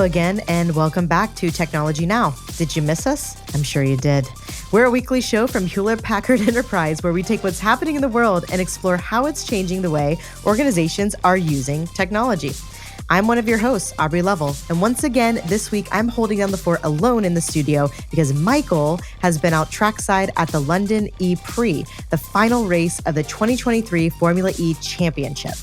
Hello again, and welcome back to Technology Now. Did you miss us? I'm sure you did. We're a weekly show from Hewlett Packard Enterprise where we take what's happening in the world and explore how it's changing the way organizations are using technology. I'm one of your hosts, Aubrey Lovell, and once again, this week, I'm holding down the fort alone in the studio because Michael has been out trackside at the London E-Prix, the final race of the 2023 Formula E Championship.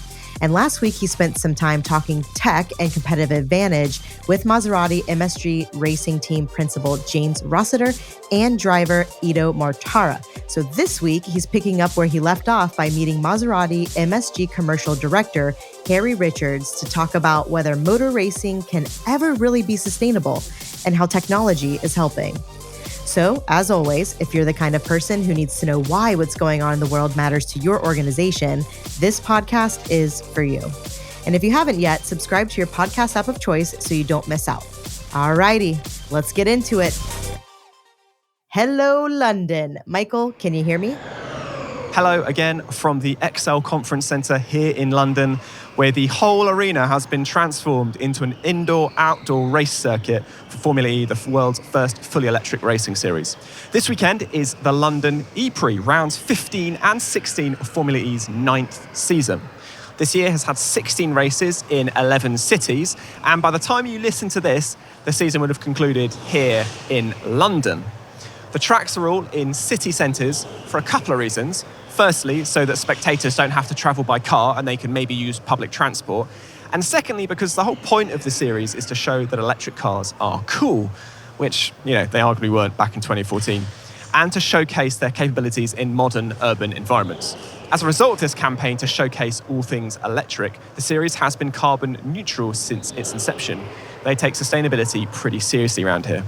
And last week, he spent some time talking tech and competitive advantage with Maserati MSG Racing Team Principal James Rossiter and driver Ido Mortara. So this week, he's picking up where he left off by meeting Maserati MSG Commercial Director Harry Richards to talk about whether motor racing can ever really be sustainable and how technology is helping. So, as always, if you're the kind of person who needs to know why what's going on in the world matters to your organization, this podcast is for you. And if you haven't yet, subscribe to your podcast app of choice so you don't miss out. Alrighty, let's get into it. Hello, London. Michael, can you hear me? Hello again from the Excel Conference Centre here in London, where the whole arena has been transformed into an indoor-outdoor race circuit for Formula E, the world's first fully electric racing series. This weekend is the London E-Prix, rounds 15 and 16 of Formula E's 9th season. This year has had 16 races in 11 cities, and by the time you listen to this, the season would have concluded here in London. The tracks are all in city centres for a couple of reasons. Firstly, so that spectators don't have to travel by car and they can maybe use public transport. And secondly, because the whole point of the series is to show that electric cars are cool, which, they arguably weren't back in 2014, and to showcase their capabilities in modern urban environments. As a result of this campaign to showcase all things electric, the series has been carbon neutral since its inception. They take sustainability pretty seriously around here.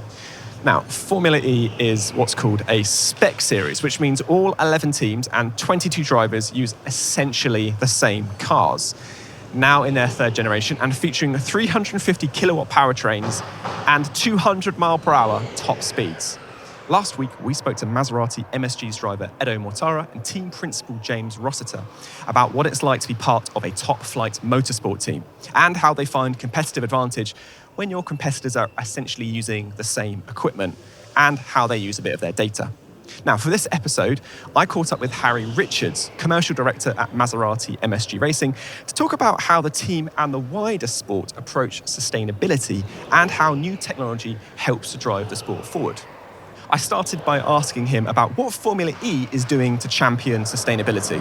Now, Formula E is what's called a spec series, which means all 11 teams and 22 drivers use essentially the same cars. Now in their third generation and featuring 350 kilowatt powertrains and 200 mile per hour top speeds. Last week, we spoke to Maserati MSG's driver Ido Mortara and team principal James Rossiter about what it's like to be part of a top-flight motorsport team and how they find competitive advantage when your competitors are essentially using the same equipment and how they use a bit of their data. Now, for this episode, I caught up with Harry Richards, commercial director at Maserati MSG Racing, to talk about how the team and the wider sport approach sustainability and how new technology helps to drive the sport forward. I started by asking him about what Formula E is doing to champion sustainability.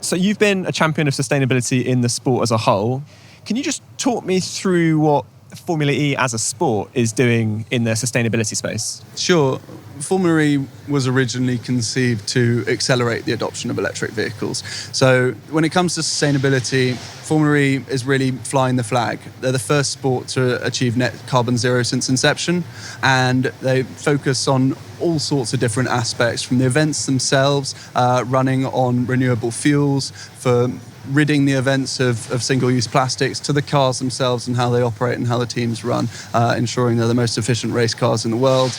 So you've been a champion of sustainability in the sport as a whole. Can you just talk me through what Formula E as a sport is doing in the sustainability space? Sure. Formula E was originally conceived to accelerate the adoption of electric vehicles. So when it comes to sustainability, Formula E is really flying the flag. They're the first sport to achieve net carbon zero since inception, and they focus on all sorts of different aspects, from the events themselves, running on renewable fuels, for ridding the events of single-use plastics, to the cars themselves and how they operate and how the teams run, ensuring they're the most efficient race cars in the world,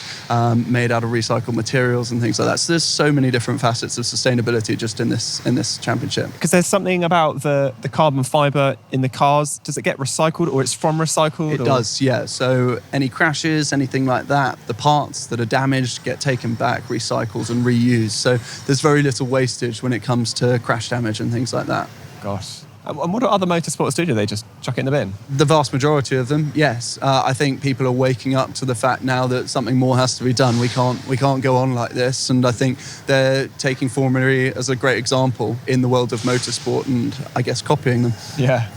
made out of recycled materials and things like that. So there's so many different facets of sustainability just in this championship. Because there's something about the carbon fibre in the cars. Does it get recycled, or it's from recycled? It does, yeah. So any crashes, anything like that, the parts that are damaged get taken back, recycled and reused. So there's very little wastage when it comes to crash damage and things like that. Gosh. And what do other motorsports do? Do they just chuck it in the bin? The vast majority of them, yes. I think people are waking up to the fact now that something more has to be done. We can't go on like this. And I think they're taking Formula E as a great example in the world of motorsport and, I guess, copying them. Yeah.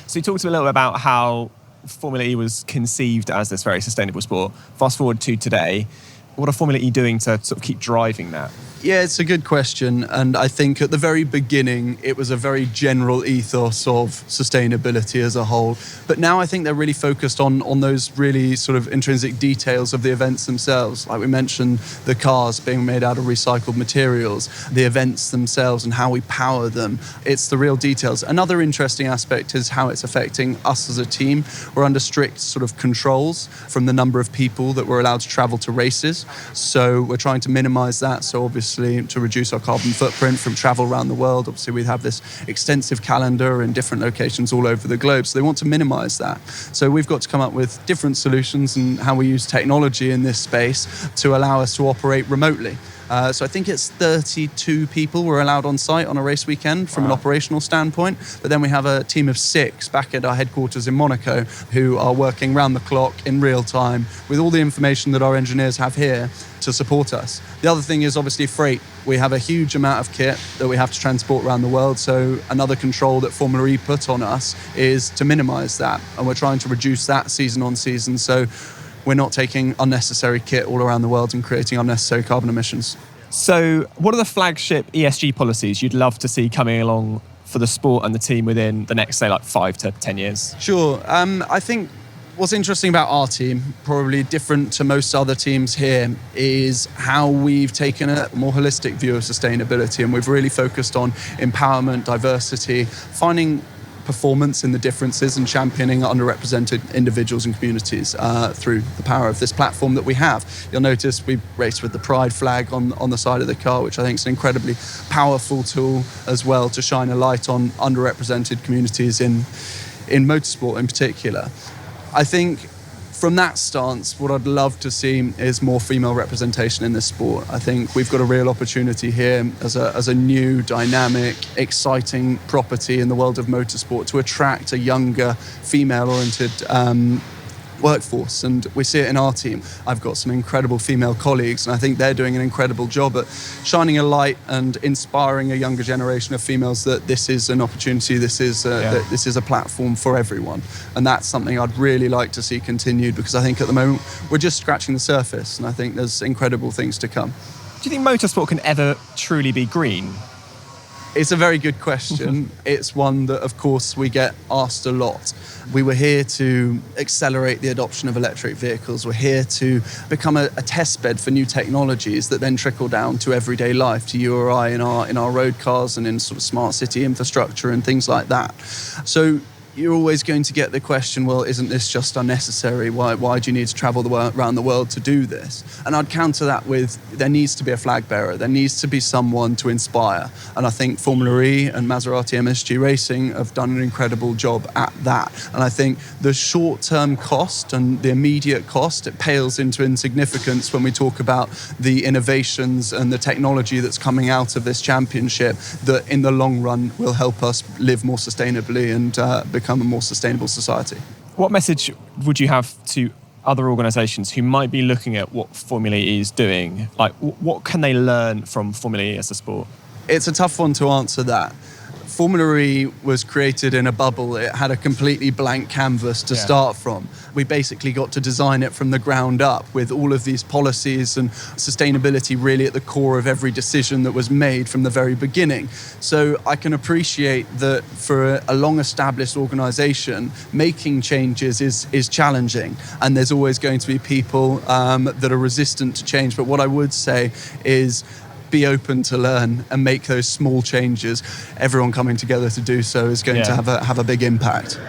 So you talked to me a little bit about how Formula E was conceived as this very sustainable sport. Fast forward to today, what are Formula E doing to sort of keep driving that? Yeah, it's a good question. And I think at the very beginning, it was a very general ethos of sustainability as a whole. But now I think they're really focused on those really sort of intrinsic details of the events themselves. Like we mentioned, the cars being made out of recycled materials, the events themselves and how we power them. It's the real details. Another interesting aspect is how it's affecting us as a team. We're under strict sort of controls from the number of people that we're allowed to travel to races. So we're trying to minimize that. So obviously obviously, to reduce our carbon footprint from travel around the world. Obviously, we have this extensive calendar in different locations all over the globe. So they want to minimize that. So we've got to come up with different solutions and how we use technology in this space to allow us to operate remotely. So I think it's 32 people were allowed on site on a race weekend from an operational standpoint. But then we have a team of 6 back at our headquarters in Monaco who are working round the clock in real time with all the information that our engineers have here to support us. The other thing is obviously freight. We have a huge amount of kit that we have to transport around the world. So another control that Formula E put on us is to minimize that. And we're trying to reduce that season on season. So we're not taking unnecessary kit all around the world and creating unnecessary carbon emissions. So what are the flagship ESG policies you'd love to see coming along for the sport and the team within the next, say, like 5 to 10 years? Sure. I think what's interesting about our team, probably different to most other teams here, is how we've taken a more holistic view of sustainability, and we've really focused on empowerment, diversity, finding performance in the differences and championing underrepresented individuals and communities through the power of this platform that we have. You'll notice we race with the pride flag on the side of the car, which I think is an incredibly powerful tool as well to shine a light on underrepresented communities in motorsport in particular. I think from that stance, what I'd love to see is more female representation in this sport. I think we've got a real opportunity here as a new, dynamic, exciting property in the world of motorsport to attract a younger, female-oriented workforce, and we see it in our team. I've got some incredible female colleagues, and I think they're doing an incredible job at shining a light and inspiring a younger generation of females that this is an opportunity, this is a platform for everyone, and that's something I'd really like to see continued, because I think at the moment we're just scratching the surface, and I think there's incredible things to come. Do you think motorsport can ever truly be green? It's a very good question. It's one that, of course, we get asked a lot. We were here to accelerate the adoption of electric vehicles. We're here to become a test bed for new technologies that then trickle down to everyday life, to you or I in our road cars and in sort of smart city infrastructure and things like that. So you're always going to get the question, well, isn't this just unnecessary? Why do you need to travel around the world to do this? And I'd counter that with, there needs to be a flag bearer. There needs to be someone to inspire. And I think Formula E and Maserati MSG Racing have done an incredible job at that. And I think the short-term cost and the immediate cost, it pales into insignificance when we talk about the innovations and the technology that's coming out of this championship that in the long run will help us live more sustainably and become a more sustainable society. What message would you have to other organisations who might be looking at what Formula E is doing? Like, what can they learn from Formula E as a sport? It's a tough one to answer that. Formula E was created in a bubble. It had a completely blank canvas to start from. We basically got to design it from the ground up with all of these policies and sustainability really at the core of every decision that was made from the very beginning. So I can appreciate that for a long-established organisation, making changes is challenging, and there's always going to be people that are resistant to change. But what I would say is, be open to learn and make those small changes. Everyone coming together to do so is going to have a big impact.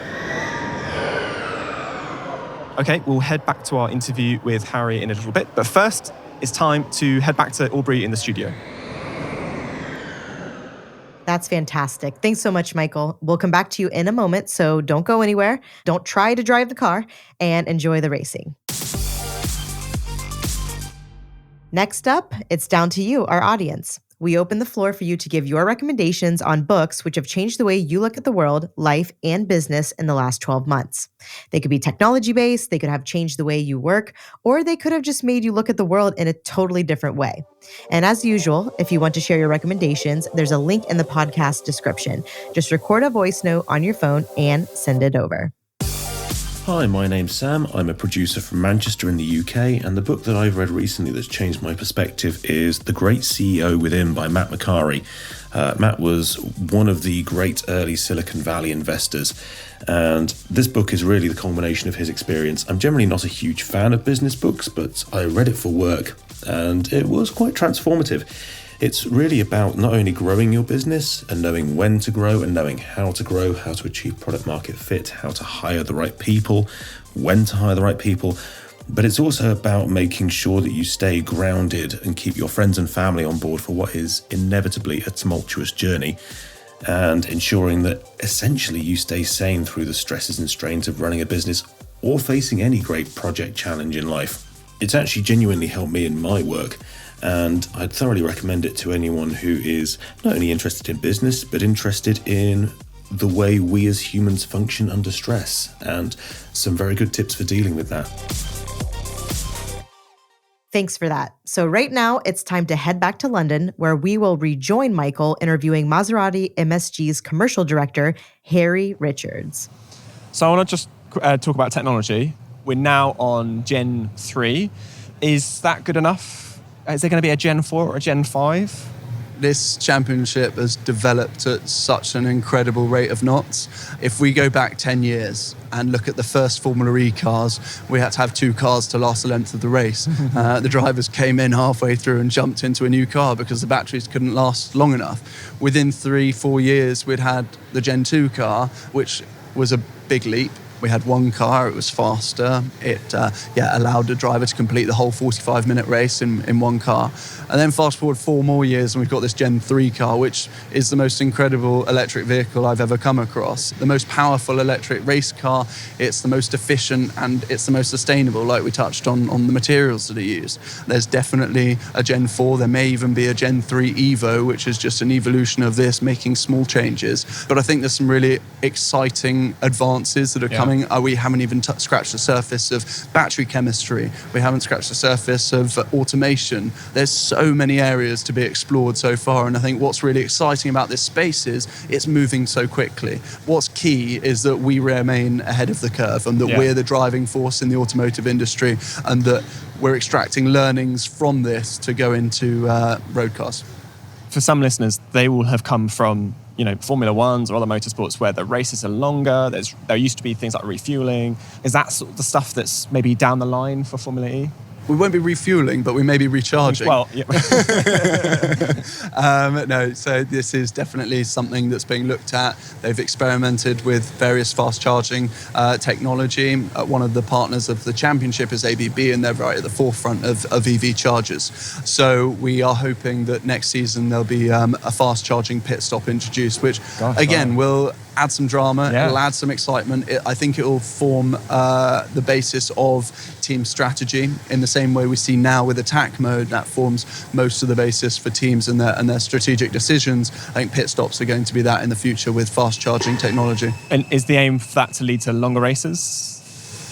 Okay, we'll head back to our interview with Harry in a little bit, but first it's time to head back to Aubrey in the studio. That's fantastic. Thanks so much, Michael. We'll come back to you in a moment, so don't go anywhere. Don't try to drive the car, and enjoy the racing. Next up, it's down to you, our audience. We open the floor for you to give your recommendations on books which have changed the way you look at the world, life, and business in the last 12 months. They could be technology-based, they could have changed the way you work, or they could have just made you look at the world in a totally different way. And as usual, if you want to share your recommendations, there's a link in the podcast description. Just record a voice note on your phone and send it over. Hi, my name's Sam. I'm a producer from Manchester in the UK, and the book that I've read recently that's changed my perspective is The Great CEO Within by Matt McCarry. Matt was one of the great early Silicon Valley investors, and this book is really the culmination of his experience. I'm generally not a huge fan of business books, but I read it for work, and it was quite transformative. It's really about not only growing your business and knowing when to grow and knowing how to grow, how to achieve product market fit, how to hire the right people, when to hire the right people, But it's also about making sure that you stay grounded and keep your friends and family on board for what is inevitably a tumultuous journey, and ensuring that essentially you stay sane through the stresses and strains of running a business or facing any great project challenge in life. It's actually genuinely helped me in my work, and I'd thoroughly recommend it to anyone who is not only interested in business, but interested in the way we as humans function under stress, and some very good tips for dealing with that. Thanks for that. So right now, it's time to head back to London, where we will rejoin Michael interviewing Maserati MSG's commercial director, Harry Richards. So I want to just talk about technology. We're now on Gen 3. Is that good enough? Is there going to be a Gen 4 or a Gen 5? This championship has developed at such an incredible rate of knots. If we go back 10 years and look at the first Formula E cars, we had to have 2 cars to last the length of the race. The drivers came in halfway through and jumped into a new car because the batteries couldn't last long enough. Within 3-4 years, we'd had the Gen 2 car, which was a big leap. We had 1 car, it was faster. It allowed the driver to complete the whole 45-minute race in 1 car. And then fast forward 4 more years and we've got this Gen 3 car, which is the most incredible electric vehicle I've ever come across. The most powerful electric race car, it's the most efficient and it's the most sustainable, like we touched on the materials that are used. There's definitely a Gen 4, there may even be a Gen 3 Evo, which is just an evolution of this, making small changes. But I think there's some really exciting advances that are coming. We haven't even scratched the surface of battery chemistry. We haven't scratched the surface of automation. There's so many areas to be explored so far, and I think what's really exciting about this space is it's moving so quickly. What's key is that we remain ahead of the curve, and that we're the driving force in the automotive industry, and that we're extracting learnings from this to go into road cars. For some listeners, they will have come from Formula Ones or other motorsports where the races are longer. There used to be things like refueling. Is that sort of the stuff that's maybe down the line for Formula E? We won't be refueling, but we may be recharging. Well, yeah. No, so this is definitely something that's being looked at. They've experimented with various fast charging technology. One of the partners of the championship is ABB, and they're right at the forefront of EV chargers. So we are hoping that next season there'll be a fast charging pit stop introduced, which will add some drama, it'll add some excitement. I think it will form the basis of team strategy in the same way we see now with attack mode. That forms most of the basis for teams and their strategic decisions. I think pit stops are going to be that in the future with fast charging technology. And is the aim for that to lead to longer races?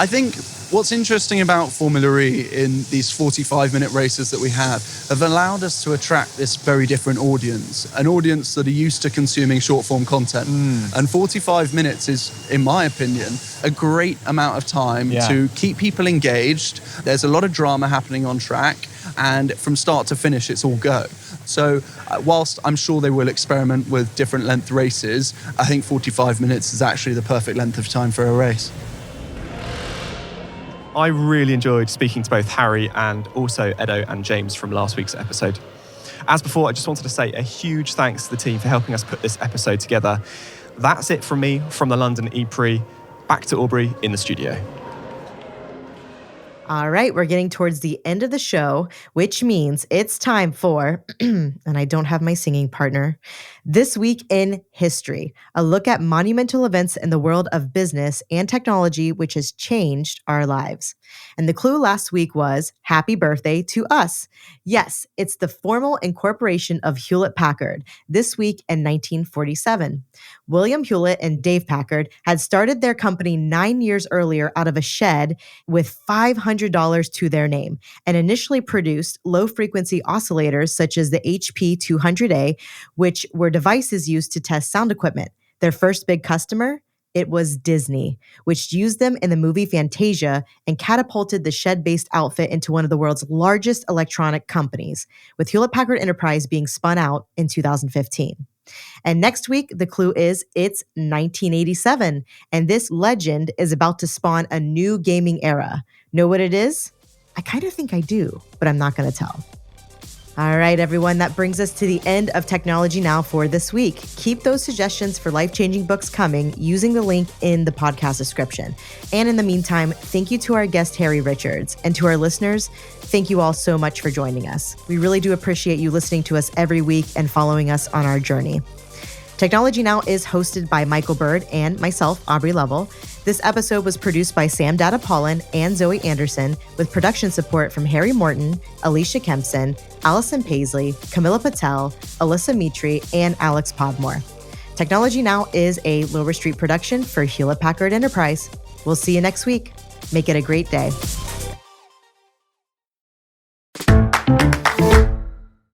I think what's interesting about Formula E in these 45-minute races that we have allowed us to attract this very different audience, an audience that are used to consuming short-form content. And 45 minutes is, in my opinion, a great amount of time to keep people engaged. There's a lot of drama happening on track, and from start to finish, it's all go. So whilst I'm sure they will experiment with different length races, I think 45 minutes is actually the perfect length of time for a race. I really enjoyed speaking to both Harry and also Edo and James from last week's episode. As before, I just wanted to say a huge thanks to the team for helping us put this episode together. That's it from me from the London E-Prix. Back to Aubrey in the studio. All right, we're getting towards the end of the show, which means it's time for, and I don't have my singing partner, This Week in History, a look at monumental events in the world of business and technology which has changed our lives. And the clue last week was happy birthday to us. Yes, it's the formal incorporation of Hewlett Packard this week in 1947. William Hewlett and Dave Packard had started their company 9 years earlier out of a shed with $500 to their name and initially produced low-frequency oscillators such as the HP 200A, which were devices used to test sound equipment. Their first big customer? It was Disney, which used them in the movie Fantasia and catapulted the shed-based outfit into one of the world's largest electronic companies, with Hewlett Packard Enterprise being spun out in 2015. And next week, the clue is it's 1987, and this legend is about to spawn a new gaming era. Know what it is? I kind of think I do, but I'm not going to tell. All right, everyone, that brings us to the end of Technology Now for this week. Keep those suggestions for life-changing books coming using the link in the podcast description. And in the meantime, thank you to our guest, Harry Richards, and to our listeners, thank you all so much for joining us. We really do appreciate you listening to us every week and following us on our journey. Technology Now is hosted by Michael Bird and myself, Aubrey Lovell. This episode was produced by Sam Data-Paulin and Zoe Anderson, with production support from Harry Morton, Alicia Kempson, Allison Paisley, Camilla Patel, Alyssa Mitri, and Alex Podmore. Technology Now is a Lower Street production for Hewlett Packard Enterprise. We'll see you next week. Make it a great day.